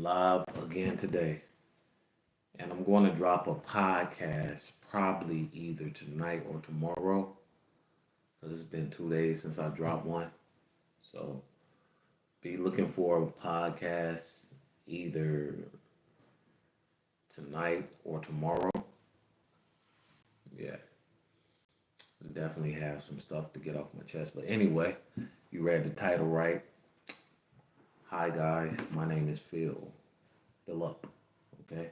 Live again today, and I'm going to drop a podcast probably either tonight or tomorrow because it's been 2 days since I dropped one. So be looking for a podcast either tonight or tomorrow. Yeah, definitely have some stuff to get off my chest. But anyway, you read the title right. Hi guys, my name is Phillip. Okay,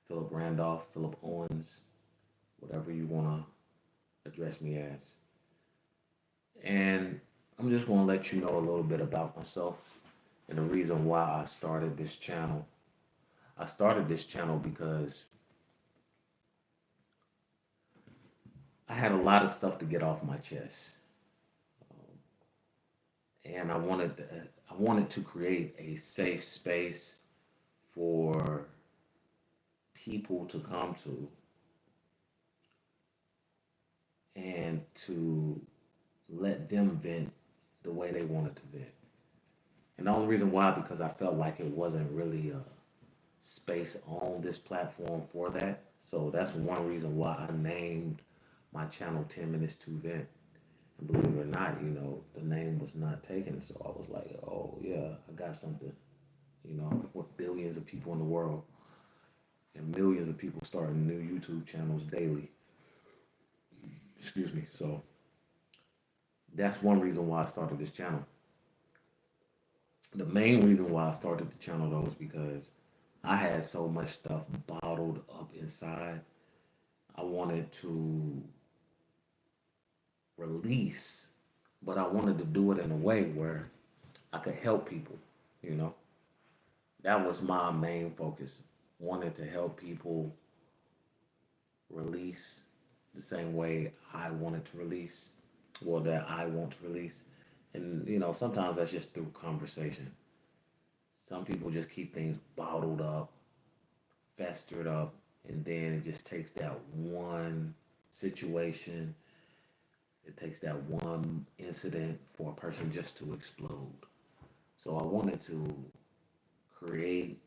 Philip Randolph, Philip Owens, whatever you want to address me as. And I'm just going to let you know a little bit about myself and the reason why I started this channel. I started this channel because I had a lot of stuff to get off my chest. And I wanted to create a safe space for people to come to and to let them vent the way they wanted to vent. And the only reason why, because I felt like it wasn't really a space on this platform for that. So that's one reason why I named my channel 10 Minutes to Vent. And believe it or not, the name was not taken. So I was like, oh, yeah, I got something, with billions of people in the world and millions of people starting new YouTube channels daily. Excuse me. So that's one reason why I started this channel. The main reason why I started the channel though is because I had so much stuff bottled up inside. I wanted to release, but I wanted to do it in a way where I could help people, you know. That was my main focus. Wanted to help people release the same way I wanted to release, or that I want to release. And sometimes that's just through conversation. Some people just keep things bottled up, festered up, and then it just takes that one situation, it takes that one incident for a person just to explode. So I wanted to create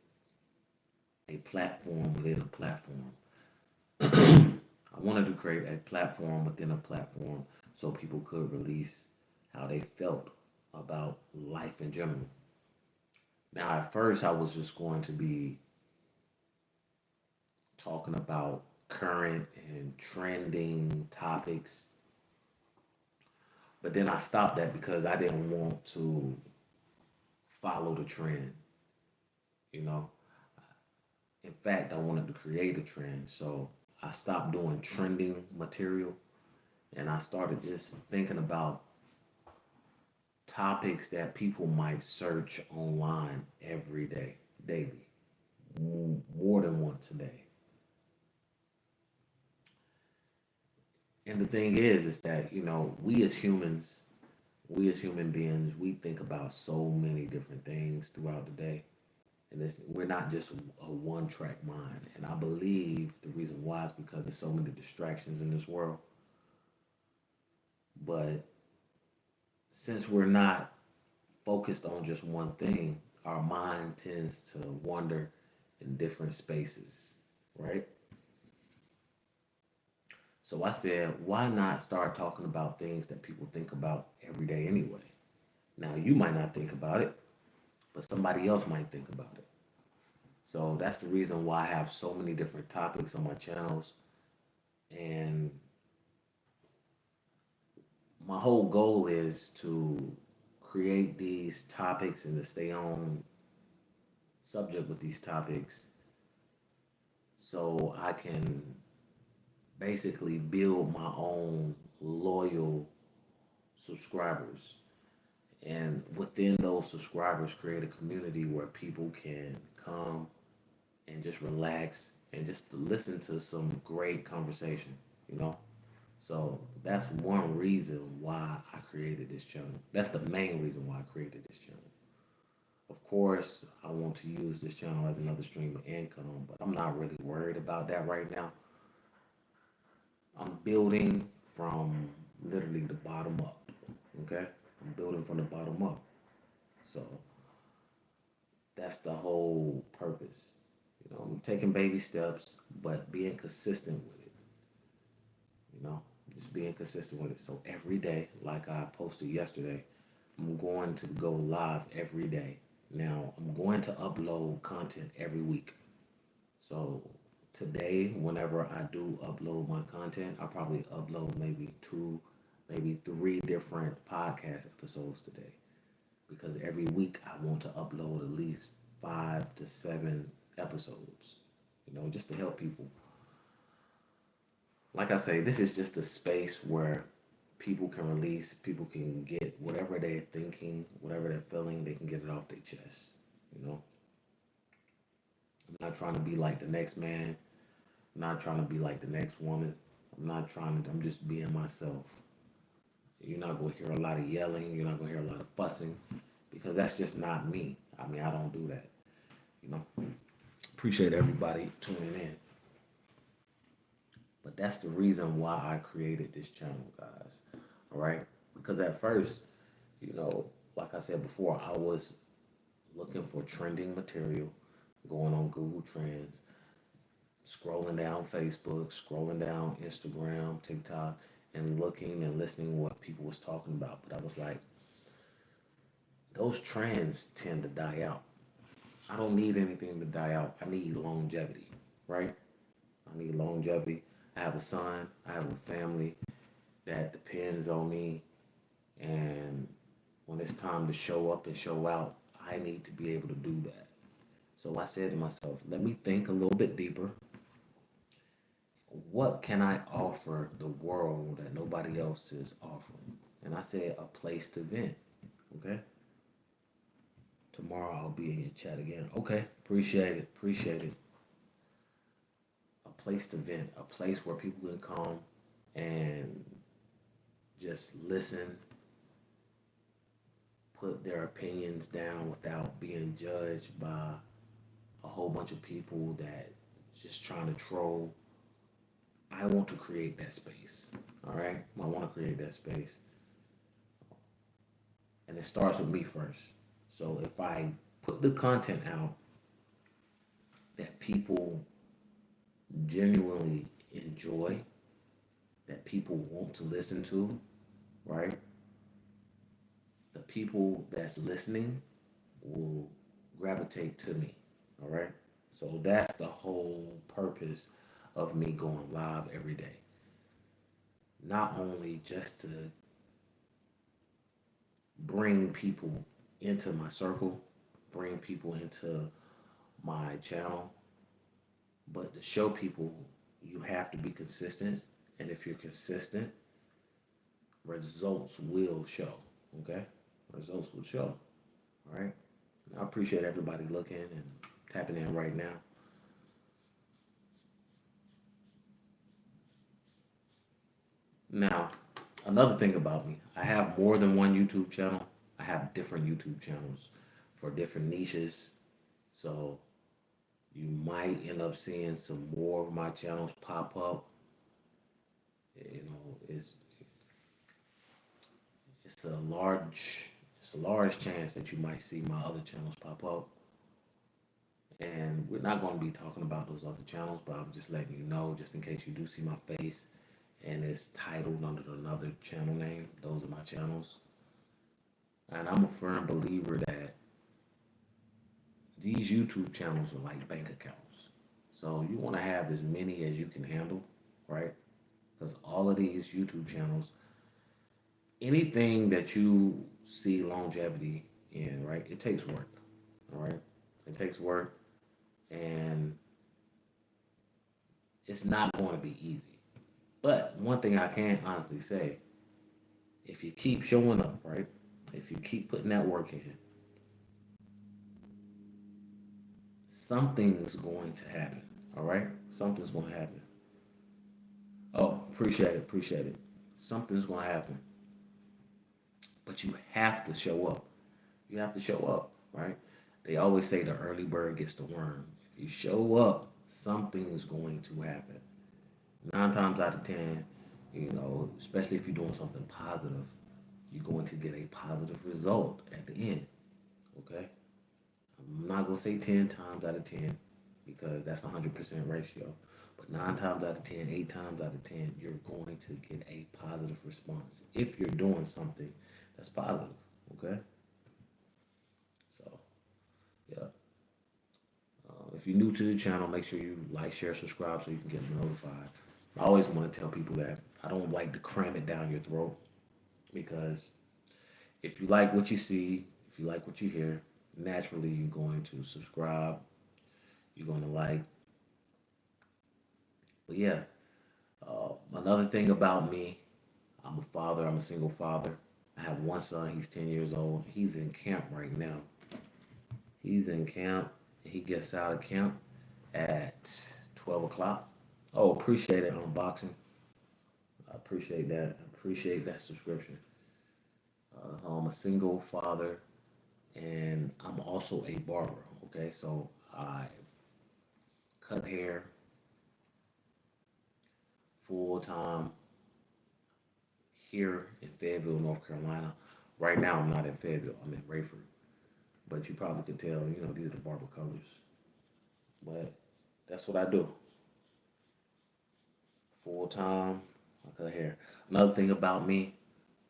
a platform within a platform. I wanted to create a platform within a platform so people could release how they felt about life in general. Now, at first, I was just going to be talking about current and trending topics, but then I stopped that because I didn't want to follow the trend, you know. In fact, I wanted to create a trend, so I stopped doing trending material and I started just thinking about topics that people might search online every day, daily, more than once a day. And the thing is that, we as human beings, we think about so many different things throughout the day. And we're not just a one track mind. And I believe the reason why is because there's so many distractions in this world. But since we're not focused on just one thing, our mind tends to wander in different spaces, right? So I said, why not start talking about things that people think about every day anyway? Now, you might not think about it, but somebody else might think about it. So that's the reason why I have so many different topics on my channels. And my whole goal is to create these topics and to stay on subject with these topics so I can basically build my own loyal subscribers. And within those subscribers, create a community where people can come and just relax and just listen to some great conversation, you know? So that's one reason why I created this channel. That's the main reason why I created this channel. Of course, I want to use this channel as another stream of income, but I'm not really worried about that right now. I'm building from literally the bottom up. Okay? I'm building from the bottom up. So that's the whole purpose. I'm taking baby steps, but being consistent with it. You know, just being consistent with it. So every day, like I posted yesterday, I'm going to go live every day. Now, I'm going to upload content every week. So today, whenever I do upload my content, I'll probably upload maybe two, maybe three different podcast episodes today. Because every week I want to upload at least 5 to 7 episodes, just to help people. Like I say, this is just a space where people can release, people can get whatever they're thinking, whatever they're feeling, they can get it off their chest. You know, I'm not trying to be like the next man, I'm not trying to be like the next woman. I'm just being myself. You're not going to hear a lot of yelling, you're not going to hear a lot of fussing because that's just not me. I mean, I don't do that. You know, appreciate everybody tuning in. But that's the reason why I created this channel, guys. All right? Because at first, like I said before, I was looking for trending material, going on Google Trends, scrolling down Facebook, scrolling down Instagram, TikTok, and looking and listening what people was talking about. But I was like, those trends tend to die out. I don't need anything to die out. I need longevity, right? I need longevity. I have a son, I have a family that depends on me. And when it's time to show up and show out, I need to be able to do that. So I said to myself, let me think a little bit deeper. What can I offer the world that nobody else is offering? And I said, a place to vent. Okay? Tomorrow I'll be in your chat again. Okay, appreciate it. Appreciate it. A place to vent, a place where people can come and just listen, put their opinions down without being judged by a whole bunch of people that just trying to troll. I want to create that space. All right? I want to create that space. And it starts with me first. So if I put the content out that people genuinely enjoy, that people want to listen to, right? The people that's listening will gravitate to me, all right? So that's the whole purpose of me going live every day. Not only just to bring people into my circle, bring people into my channel, but to show people you have to be consistent. And if you're consistent, results will show. Okay? Results will show. All right? I appreciate everybody looking and tapping in right now. Now, another thing about me, I have more than one YouTube channel. I have different YouTube channels for different niches. So you might end up seeing some more of my channels pop up. It's a large chance that you might see my other channels pop up. And we're not going to be talking about those other channels, but I'm just letting you know, just in case you do see my face and it's titled under another channel name. Those are my channels. And I'm a firm believer that these YouTube channels are like bank accounts. So you want to have as many as you can handle, right? Because all of these YouTube channels, anything that you see longevity in, right? It takes work, all right? It takes work, and it's not going to be easy. But one thing I can honestly say, if you keep showing up, right? If you keep putting that work in, something's going to happen, all right? Something's going to happen. Oh, appreciate it. Something's going to happen. But you have to show up. You have to show up, right? They always say the early bird gets the worm. If you show up, something's going to happen. 9 times out of 10, especially if you're doing something positive, you're going to get a positive result at the end. Okay? I'm not not gonna say 10 times out of 10 because that's 100% ratio. But 9 times out of 10, 8 times out of 10, you're going to get a positive response if you're doing something that's positive. Okay, so yeah. If you're new to the channel, make sure you like, share, subscribe so you can get notified. I always want to tell people that I don't like to cram it down your throat because if you like what you see, if you like what you hear, naturally you're going to subscribe, you're going to like. But yeah, another thing about me, I'm a father, I'm a single father. I have one son, he's 10 years old. He's in camp right now. He's in camp. He gets out of camp at 12 o'clock. Oh, appreciate it, unboxing. I appreciate that. I appreciate that subscription. I'm a single father and I'm also a barber. Okay, so I cut hair full time here in Fayetteville, North Carolina. Right now, I'm not in Fayetteville, I'm in Rayford. But you probably could tell, these are the barber colors. But that's what I do. Full time, I cut hair. Another thing about me,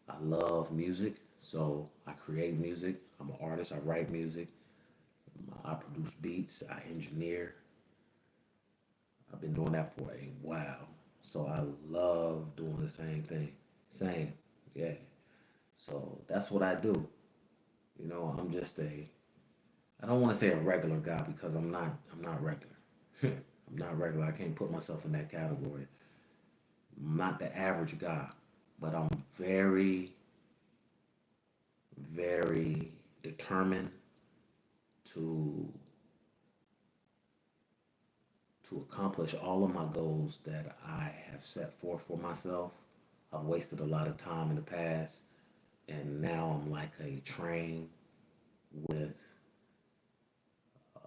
I love music. So I create music. I'm an artist. I write music. I produce beats. I engineer. I've been doing that for a while. So I love doing the same thing. Same. Yeah. So that's what I do. I'm just I don't want to say a regular guy because I'm not regular. I'm not regular. I can't put myself in that category. I'm not the average guy, but I'm very, very determined to accomplish all of my goals that I have set forth for myself. I've wasted a lot of time in the past, and now I'm like a train with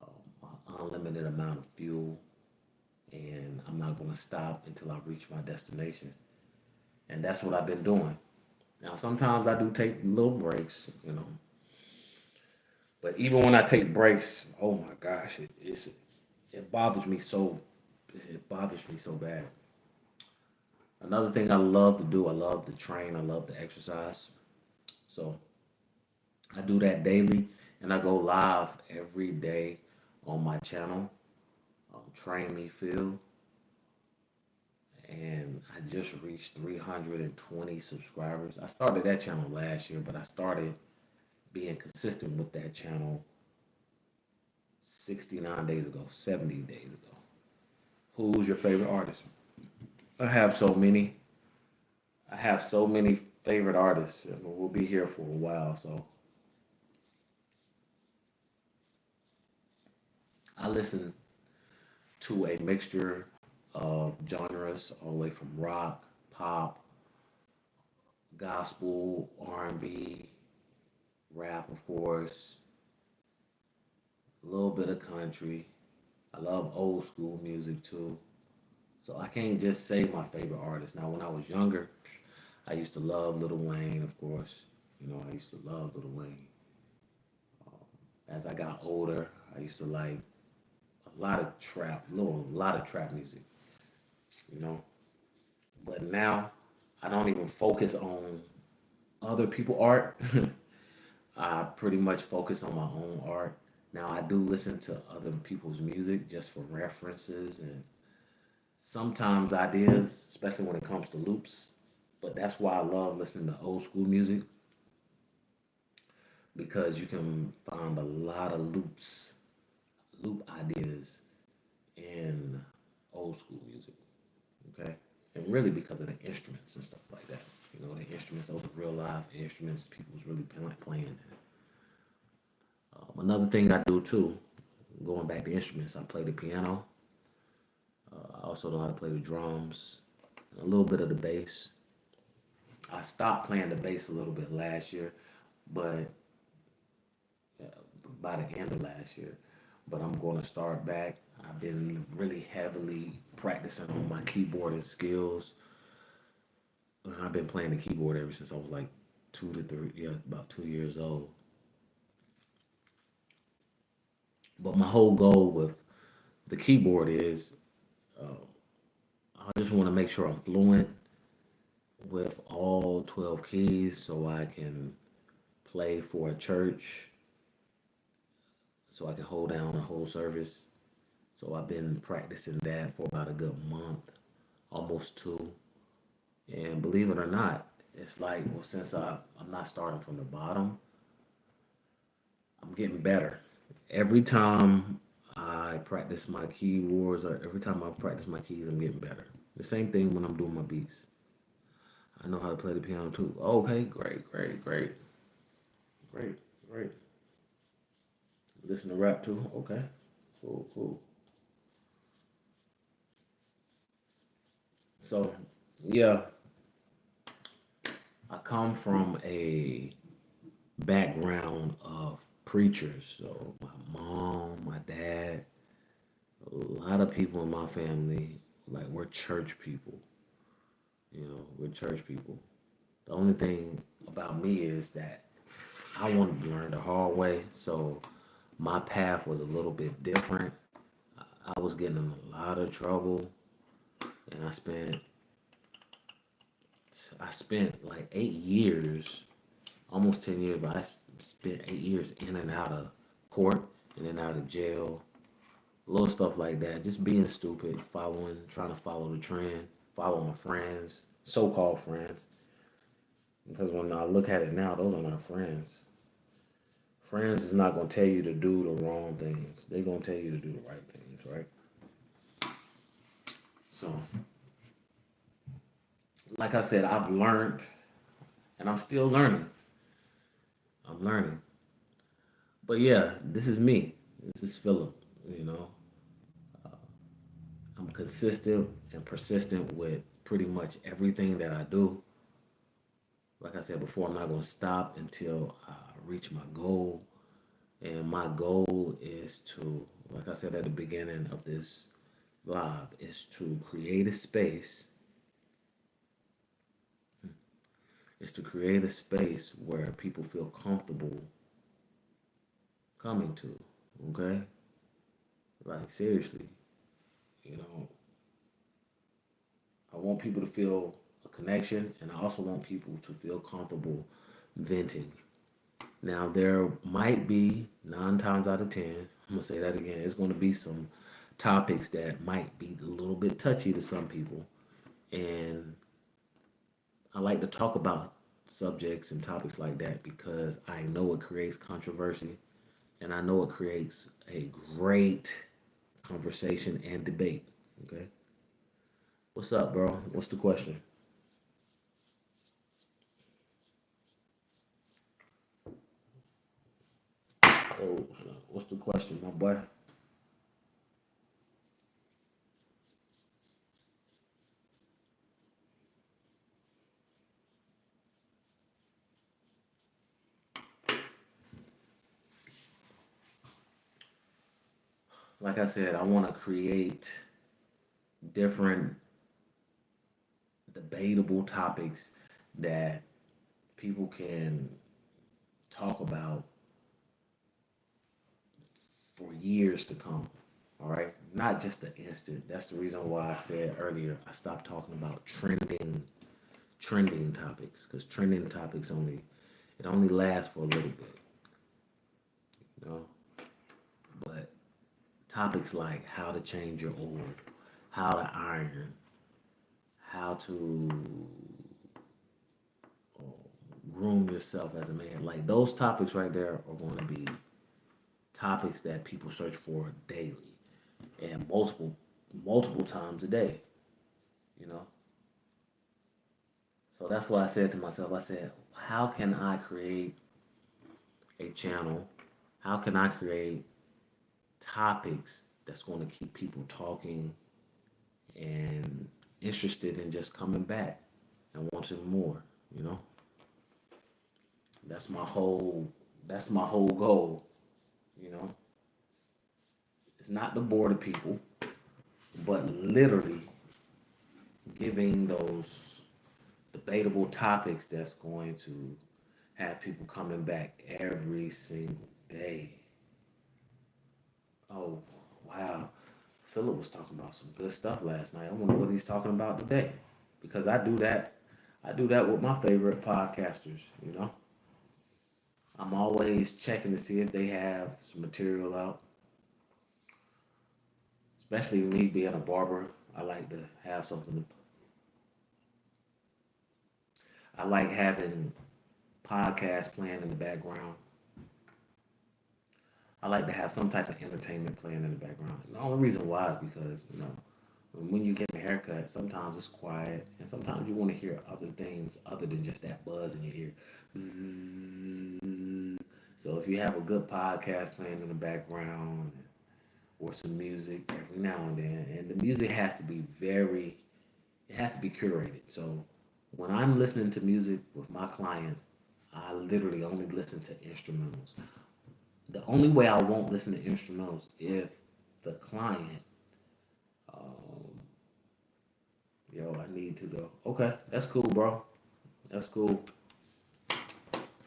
an unlimited amount of fuel, and I'm not going to stop until I reach my destination. And that's what I've been doing. Now, sometimes I do take little breaks. But even when I take breaks, oh my gosh, it bothers me so bad. Another thing I love to do, I love to train, I love to exercise. So I do that daily and I go live every day on my channel, Train Me Phil. And I just reached 320 subscribers. I started that channel last year, but I started being consistent with that channel 69 days ago, 70 days ago. Who's your favorite artist? I have so many. I have so many favorite artists. We'll be here for a while, so I listen to a mixture of genres, all the way from rock, pop, gospel, R&B, rap, of course, a little bit of country. I love old school music too. So I can't just say my favorite artist. Now, when I was younger, I used to love Lil Wayne, of course. I used to love Lil Wayne. As I got older, I used to like a lot of trap, a lot of trap music, you know. But now I don't even focus on other people art. I pretty much focus on my own art. Now I do listen to other people's music just for references and sometimes ideas, especially when it comes to loops. But that's why I love listening to old school music because you can find a lot of loop ideas in old school music. Okay, and really because of the instruments and stuff like that. The instruments, those are real live instruments. People's really playing. Another thing I do too, going back to instruments, I play the piano. I also know how to play the drums, a little bit of the bass. I stopped playing the bass a little bit last year, but uh, by the end of last year. But I'm going to start back. I've been really heavily practicing on my keyboarding skills. And I've been playing the keyboard ever since I was like 2 to 3, yeah, about 2 years old. But my whole goal with the keyboard is I just want to make sure I'm fluent with all 12 keys so I can play for a church, so I can hold down a whole service. So I've been practicing that for about a good month, almost two. And believe it or not, it's like, well, since I'm not starting from the bottom, I'm getting better. Every time I practice my keyboards, or every time I practice my keys, I'm getting better. The same thing when I'm doing my beats. I know how to play the piano too. Okay, great, great, great, great, great. Listen to rap too. Okay, cool, cool. So, yeah, I come from a background of preachers. So, my mom, my dad, a lot of people in my family, like, we're church people. We're church people. The only thing about me is that I wanted to learn the hard way. So, my path was a little bit different. I was getting in a lot of trouble, and I spent like 8 years, almost 10 years, but I spent 8 years in and out of court, in and out of jail, little stuff like that. Just being stupid, trying to follow the trend, follow my friends, so-called friends. Because when I look at it now, those are not friends. Friends is not gonna tell you to do the wrong things. They're gonna tell you to do the right things, right? So, like I said, I've learned, and I'm still learning. I'm learning. But yeah, this is me. This is Phillip. You know, I'm consistent and persistent with pretty much everything that I do. Like I said before, I'm not going to stop until I reach my goal. And my goal is to, like I said at the beginning of this live, is to create a space, is to create a space where people feel comfortable coming to. Okay? Like, seriously, you know, I want people to feel a connection, and I also want people to feel comfortable venting. Now, there might be 9 times out of 10, I'm gonna say that again, there's gonna be some topics that might be a little bit touchy to some people. And I like to talk about subjects and topics like that because I know it creates controversy and I know it creates a great conversation and debate. Okay. What's up, bro? What's the question? Oh, what's the question, my boy? Like I said, I want to create different debatable topics that people can talk about for years to come. All right, not just the instant. That's the reason why I said earlier I stopped talking about trending topics because trending topics only lasts for a little bit, you know. But topics like how to change your oil, how to iron, how to uh, groom yourself as a man, like those topics right there are going to be topics that people search for daily and multiple times a day, you know. So that's why I said to myself, I said, how can I create a channel? How can I create topics that's going to keep people talking and interested in just coming back and wanting more, you know? That's my whole that's my whole goal, you know. It's not to bore the people, but literally giving those debatable topics that's going to have people coming back every single day. Phillip was talking about some good stuff last night. I wonder what he's talking about today. Because I do that. I do that with my favorite podcasters, you know. I'm always checking to see if they have some material out. Especially me being a barber, I like to have something to, I like having podcasts playing in the background. I like to have some type of entertainment playing in the background. And the only reason why is because, you know, when you get a haircut, sometimes it's quiet, and sometimes you want to hear other things other than just that buzz in your ear. Bzzz. So if you have a good podcast playing in the background or some music every now and then, and the music has to be it has to be curated. So when I'm listening to music with my clients, I literally only listen to instrumentals. The only way I won't listen to instrumentals if the client, um, yo, I need to go. Okay, that's cool, bro. That's cool.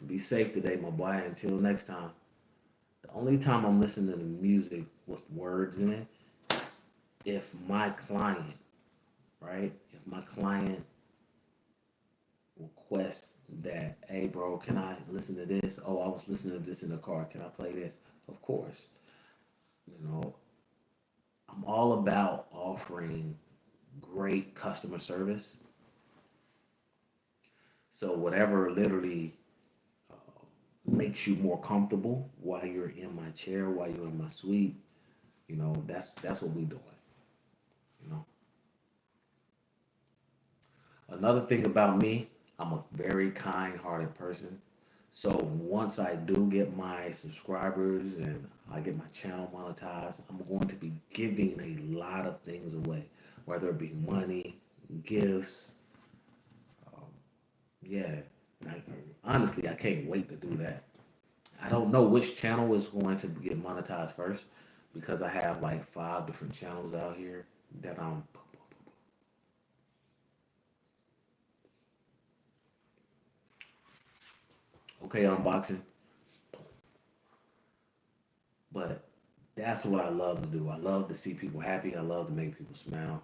Be safe today, my boy. Until next time. The only time I'm listening to music with words in it, if my client, right? If my client requests that, hey, bro, can I listen to this? Oh, I was listening to this in the car. Can I play this? Of course. You know, I'm all about offering great customer service. So whatever literally makes you more comfortable while you're in my chair, while you're in my suite, you know, that's what we doing. You know. Another thing about me, I'm a very kind-hearted person. So once I do get my subscribers and I get my channel monetized, I'm going to be giving a lot of things away, whether it be money, gifts, um, yeah. Honestly, I can't wait to do that. I don't know which channel is going to get monetized first because I have like 5 different channels out here that I'm. Okay, unboxing, but that's what I love to do. I love to see people happy. I love to make people smile.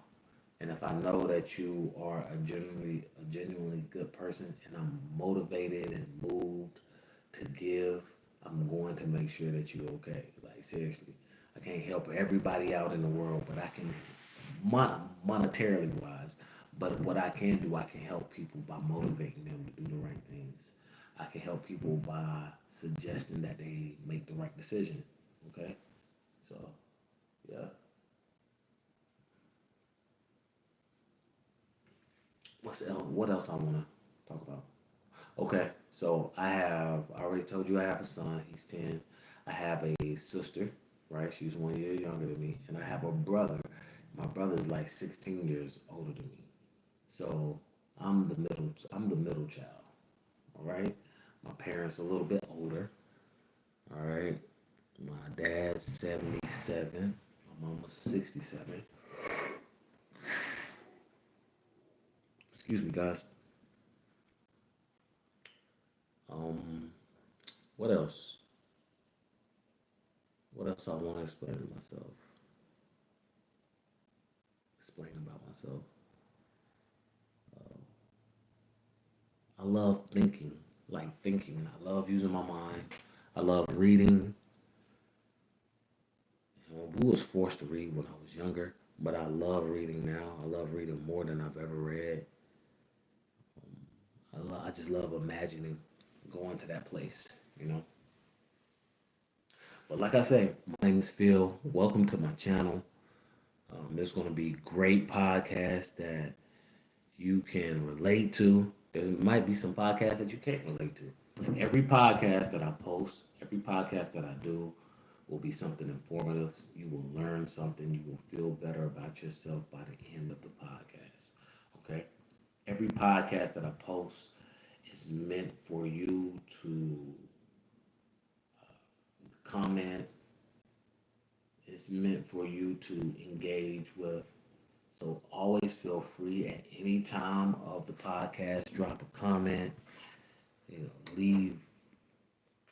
And if I know that you are a genuinely good person and I'm motivated and moved to give, I'm going to make sure that you're okay. Like seriously, I can't help everybody out in the world, but I can monetarily wise. But what I can do, I can help people by motivating them to do the right things. I can help people by suggesting that they make the right decision. Okay, so yeah. What else I want to talk about? Okay, so I already told you I have a son. He's 10. I have a sister, right? She's 1 year younger than me, and I have a brother. My brother's like 16 years older than me. So I'm the middle child. All right. My parents a little bit older. All right. My dad's 77. My mama's 67. Excuse me, guys. Um, what else? What else I want to explain to myself? Explain about myself. I love thinking, like thinking. I love using my mind. I love reading. We was forced to read when I was younger, but I love reading now. I love reading more than I've ever read. I just love imagining going to that place, you know. But like I say, my name is Phil. Welcome to my channel. There's going to be great podcasts that you can relate to. There might be some podcasts that you can't relate to. But every podcast that I post, every podcast that I do will be something informative. You will learn something. You will feel better about yourself by the end of the podcast. Okay? Every podcast that I post is meant for you to comment. It's meant for you to engage with. So always feel free at any time of the podcast, drop a comment, leave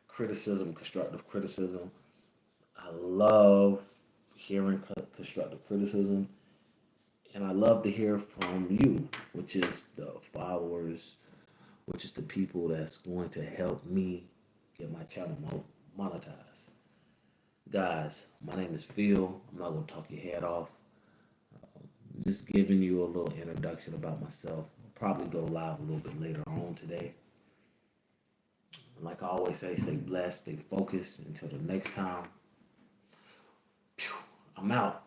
criticism, constructive criticism. I love hearing constructive criticism. And I love to hear from you, which is the followers, which is the people that's going to help me get my channel monetized. Guys, my name is Phil. I'm not going to talk your head off. Just giving you a little introduction about myself. I'll probably go live a little bit later on today. Like I always say, stay blessed, stay focused. Until the next time, I'm out.